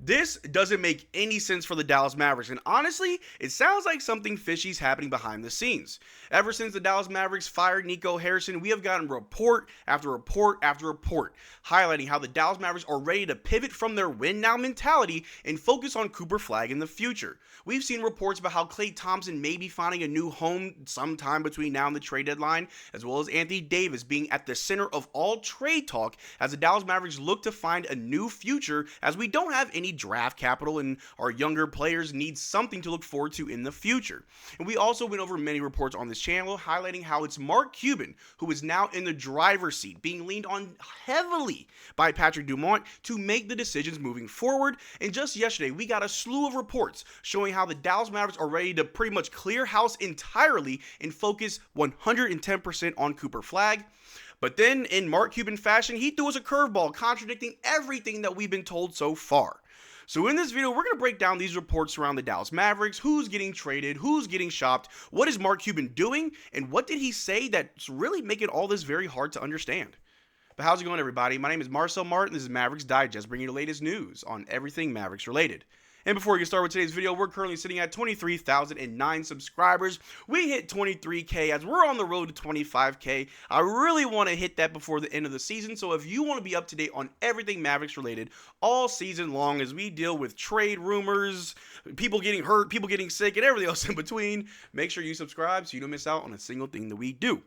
This doesn't make any sense for the Dallas Mavericks, and honestly, it sounds like something fishy is happening behind the scenes. Ever since the Dallas Mavericks fired Nico Harrison, we have gotten report after report after report highlighting how the Dallas Mavericks are ready to pivot from their win now mentality and focus on Cooper Flagg in the future. We've seen reports about how Klay Thompson may be finding a new home sometime between now and the trade deadline, as well as Anthony Davis being at the center of all trade talk as the Dallas Mavericks look to find a new future, as we don't have any draft capital and our younger players need something to look forward to in the future. And we also went over many reports on this channel highlighting how it's Mark Cuban who is now in the driver's seat, being leaned on heavily by Patrick Dumont to make the decisions moving forward. And just yesterday, we got a slew of reports showing how the Dallas Mavericks are ready to pretty much clear house entirely and focus 110% on Cooper Flagg. But then, in Mark Cuban fashion, he threw us a curveball, contradicting everything that we've been told so far. So in this video, we're going to break down these reports around the Dallas Mavericks, who's getting traded, who's getting shopped, what is Mark Cuban doing, and what did he say that's really making all this very hard to understand. But how's it going, everybody? My name is Marcel Martin. This is Mavs Digest, bringing you the latest news on everything Mavericks related. And before we get started with today's video, we're currently sitting at 23,009 subscribers. We hit 23K as we're on the road to 25K. I really want to hit that before the end of the season. So if you want to be up to date on everything Mavericks related all season long as we deal with trade rumors, people getting hurt, people getting sick, and everything else in between, make sure you subscribe so you don't miss out on a single thing that we do.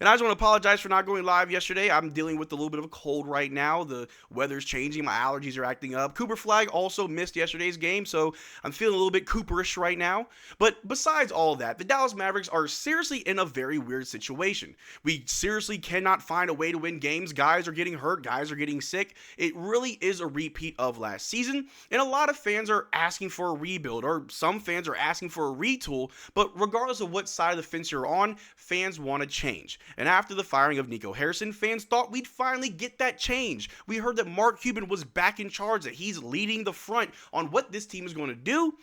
And I just want to apologize for not going live yesterday. I'm dealing with a little bit of a cold right now. The weather's changing. My allergies are acting up. Cooper Flagg also missed yesterday's game, so I'm feeling a little bit Cooperish right now. But besides all that, the Dallas Mavericks are seriously in a very weird situation. We seriously cannot find a way to win games. Guys are getting hurt. Guys are getting sick. It really is a repeat of last season, and a lot of fans are asking for a rebuild, or some fans are asking for a retool. But regardless of what side of the fence you're on, fans want to change. And after the firing of Nico Harrison, fans thought we'd finally get that change. We heard that Mark Cuban was back in charge, that he's leading the front on what this team is going to do.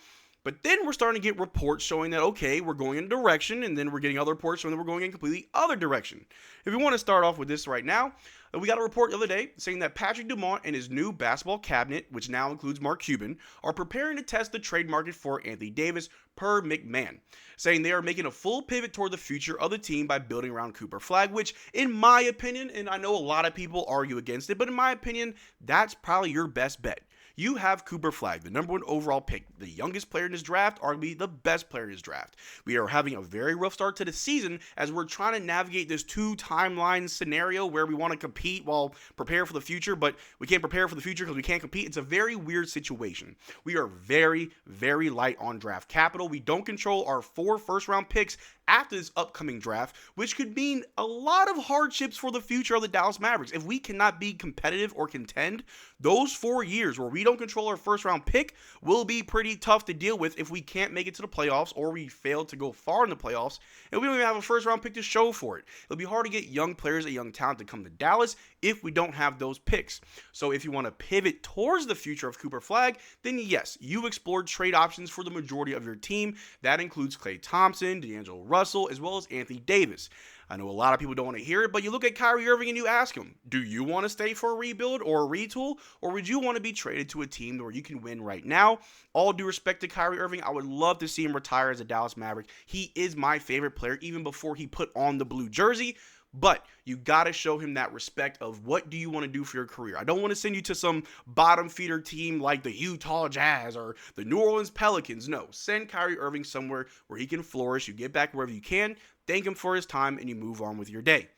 But then we're starting to get reports showing that, okay, we're going in a direction, and then we're getting other reports showing that we're going in a completely other direction. If we want to start off with this right now, we got a report the other day saying that Patrick Dumont and his new basketball cabinet, which now includes Mark Cuban, are preparing to test the trade market for Anthony Davis per McMahon, saying they are making a full pivot toward the future of the team by building around Cooper Flagg, which in my opinion, and I know a lot of people argue against it, but in my opinion, that's probably your best bet. You have Cooper Flagg, the #1 overall pick, the youngest player in his draft, arguably the best player in his draft. We are having a very rough start to the season as we're trying to navigate this two-timeline scenario where we want to compete while prepare for the future, but we can't prepare for the future because we can't compete. It's a very weird situation. We are very, very light on draft capital. We don't control our 4 first-round picks after this upcoming draft, which could mean a lot of hardships for the future of the Dallas Mavericks. If we cannot be competitive or contend, those 4 years where we don't control our first round pick will be pretty tough to deal with if we can't make it to the playoffs or we fail to go far in the playoffs and we don't even have a first round pick to show for it. It'll be hard to get young players and young talent to come to Dallas if we don't have those picks. So if you want to pivot towards the future of Cooper Flagg, then yes, you've explored trade options for the majority of your team. That includes Klay Thompson, D'Angelo Russell, as well as Anthony Davis. I know a lot of people don't want to hear it, but you look at Kyrie Irving and you ask him, do you want to stay for a rebuild or a retool, or would you want to be traded to a team where you can win right now? All due respect to Kyrie Irving, I would love to see him retire as a Dallas Maverick. He is my favorite player even before he put on the blue jersey. But you got to show him that respect of what do you want to do for your career. I don't want to send you to some bottom feeder team like the Utah Jazz or the New Orleans Pelicans. No, send Kyrie Irving somewhere where he can flourish. You get back wherever you can, thank him for his time, and you move on with your day.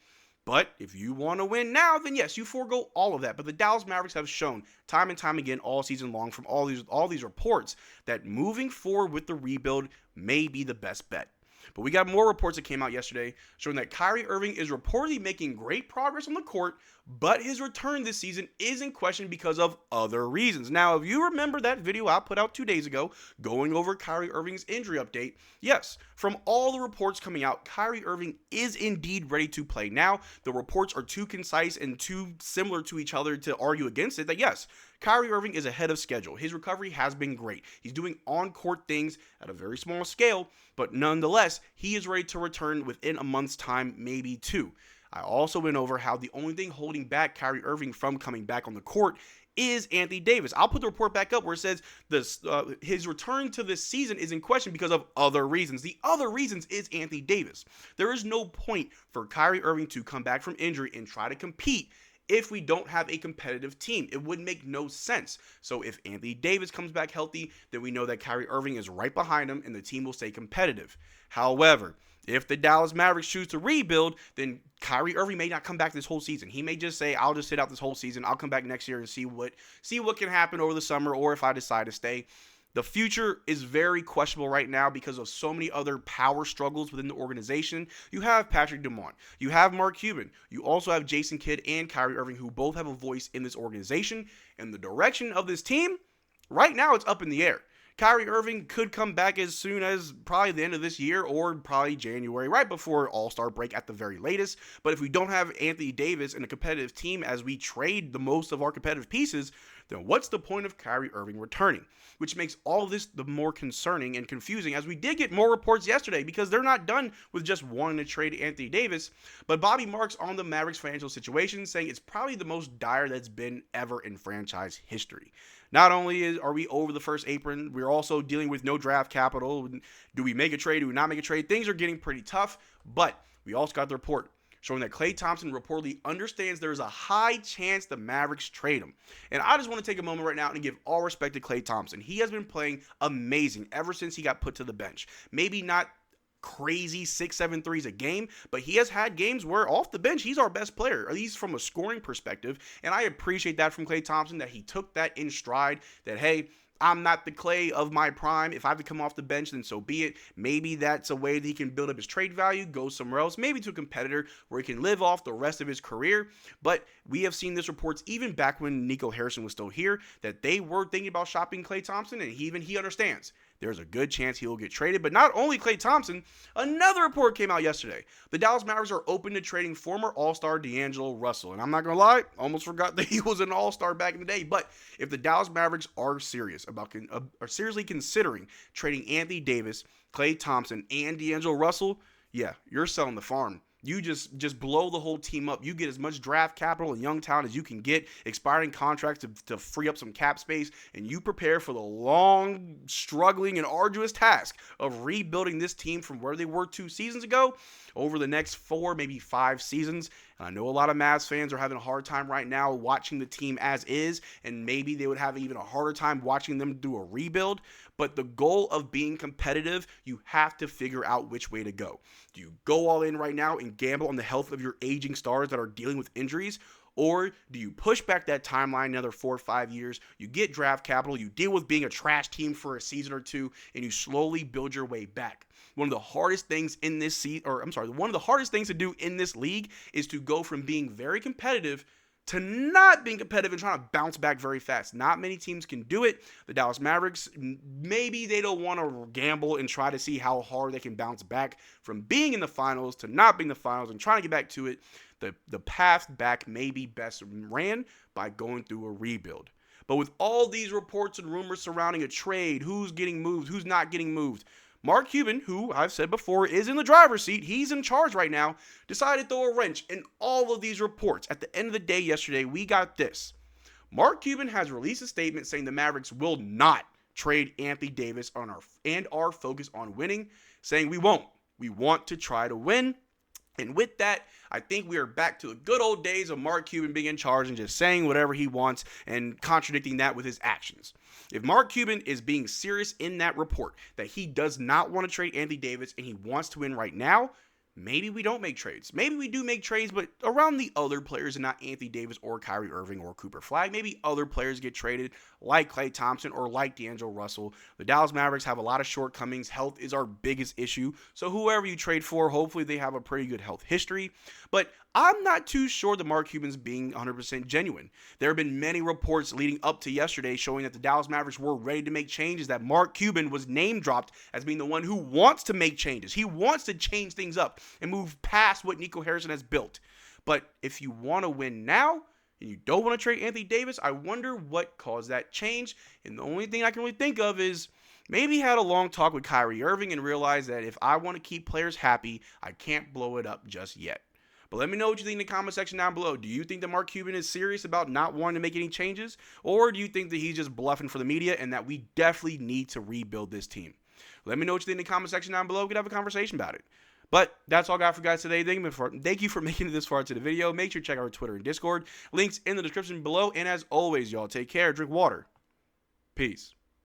But if you want to win now, then yes, you forego all of that. But the Dallas Mavericks have shown time and time again all season long from all these reports that moving forward with the rebuild may be the best bet. But we got more reports that came out yesterday showing that Kyrie Irving is reportedly making great progress on the court, but his return this season is in question because of other reasons. Now, if you remember that video I put out 2 days ago going over Kyrie Irving's injury update, yes, from all the reports coming out, Kyrie Irving is indeed ready to play now. The reports are too concise and too similar to each other to argue against it that yes, Kyrie Irving is ahead of schedule. His recovery has been great. He's doing on-court things at a very small scale, but nonetheless, he is ready to return within a month's time, maybe 2. I also went over how the only thing holding back Kyrie Irving from coming back on the court is Anthony Davis. I'll put the report back up where it says his return to this season is in question because of other reasons. The other reasons is Anthony Davis. There is no point for Kyrie Irving to come back from injury and try to compete if we don't have a competitive team. It would make no sense. So if Anthony Davis comes back healthy, then we know that Kyrie Irving is right behind him and the team will stay competitive. However, if the Dallas Mavericks choose to rebuild, then Kyrie Irving may not come back this whole season. He may just say, I'll just sit out this whole season. I'll come back next year and see what can happen over the summer, or if I decide to stay. The future is very questionable right now because of so many other power struggles within the organization. You have Patrick Dumont. You have Mark Cuban. You also have Jason Kidd and Kyrie Irving, who both have a voice in this organization. And the direction of this team, right now, it's up in the air. Kyrie Irving could come back as soon as probably the end of this year or probably January, right before All-Star break at the very latest. But if we don't have Anthony Davis in a competitive team as we trade the most of our competitive pieces, then what's the point of Kyrie Irving returning? Which makes all of this the more concerning and confusing, as we did get more reports yesterday, because they're not done with just wanting to trade Anthony Davis. But Bobby Marks on the Mavericks financial situation, saying it's probably the most dire that's been ever in franchise history. Not only are we over the first apron, we're also dealing with no draft capital. Do we make a trade? Do we not make a trade? Things are getting pretty tough, but we also got the report showing that Klay Thompson reportedly understands there is a high chance the Mavericks trade him. And I just want to take a moment right now and give all respect to Klay Thompson. He has been playing amazing ever since he got put to the bench. Maybe not crazy 6-7 threes a game, but he has had games where off the bench he's our best player, at least from a scoring perspective. And I appreciate that from Klay Thompson, that he took that in stride, that hey, I'm not the Klay of my prime. If I have to come off the bench, then so be it. Maybe that's a way that he can build up his trade value, go somewhere else, maybe to a competitor where he can live off the rest of his career. But we have seen this reports even back when Nico Harrison was still here, that they were thinking about shopping Klay Thompson, and he understands there's a good chance he will get traded. But not only Klay Thompson, another report came out yesterday. The Dallas Mavericks are open to trading former All-Star D'Angelo Russell. And I'm not going to lie, almost forgot that he was an All-Star back in the day. But if the Dallas Mavericks are seriously considering trading Anthony Davis, Klay Thompson, and D'Angelo Russell, yeah, you're selling the farm. You just blow the whole team up. You get as much draft capital and young talent as you can get, expiring contracts to free up some cap space, and you prepare for the long, struggling, and arduous task of rebuilding this team from where they were 2 seasons ago over the next 4, maybe 5 seasons. And I know a lot of Mavs fans are having a hard time right now watching the team as is, and maybe they would have even a harder time watching them do a rebuild. But the goal of being competitive, you have to figure out which way to go. Do you go all in right now and gamble on the health of your aging stars that are dealing with injuries? Or do you push back that timeline another 4 or 5 years? You get draft capital, you deal with being a trash team for a season or two, and you slowly build your way back. One of the hardest things in this one of the hardest things to do in this league is to go from being very competitive to not being competitive and trying to bounce back very fast. Not many teams can do it. The Dallas Mavericks, maybe they don't want to gamble and try to see how hard they can bounce back from being in the finals to not being in the finals and trying to get back to it. The path back may be best ran by going through a rebuild. But with all these reports and rumors surrounding a trade, who's getting moved, who's not getting moved, Mark Cuban, who I've said before is in the driver's seat, he's in charge right now, decided to throw a wrench in all of these reports. At the end of the day yesterday, we got this. Mark Cuban has released a statement saying the Mavericks will not trade Anthony Davis and our focus on winning, saying we won't. We want to try to win. And with that, I think we are back to the good old days of Mark Cuban being in charge and just saying whatever he wants and contradicting that with his actions. If Mark Cuban is being serious in that report that he does not want to trade Anthony Davis and he wants to win right now, maybe we don't make trades. Maybe we do make trades, but around the other players and not Anthony Davis or Kyrie Irving or Cooper Flag. Maybe other players get traded like Klay Thompson or like D'Angelo Russell. The Dallas Mavericks have a lot of shortcomings. Health is our biggest issue. So whoever you trade for, hopefully they have a pretty good health history. But I'm not too sure that Mark Cuban's being 100% genuine. There have been many reports leading up to yesterday showing that the Dallas Mavericks were ready to make changes, that Mark Cuban was name dropped as being the one who wants to make changes. He wants to change things up and move past what Nico Harrison has built. But if you want to win now and you don't want to trade Anthony Davis, I wonder what caused that change. And the only thing I can really think of is maybe he had a long talk with Kyrie Irving and realized that if I want to keep players happy, I can't blow it up just yet. But let me know what you think in the comment section down below. Do you think that Mark Cuban is serious about not wanting to make any changes? Or do you think that he's just bluffing for the media and that we definitely need to rebuild this team? Let me know what you think in the comment section down below. We can have a conversation about it. But that's all I got for you guys today. Thank you for making it this far into the video. Make sure to check out our Twitter and Discord. Links in the description below. And as always, y'all, take care. Drink water. Peace.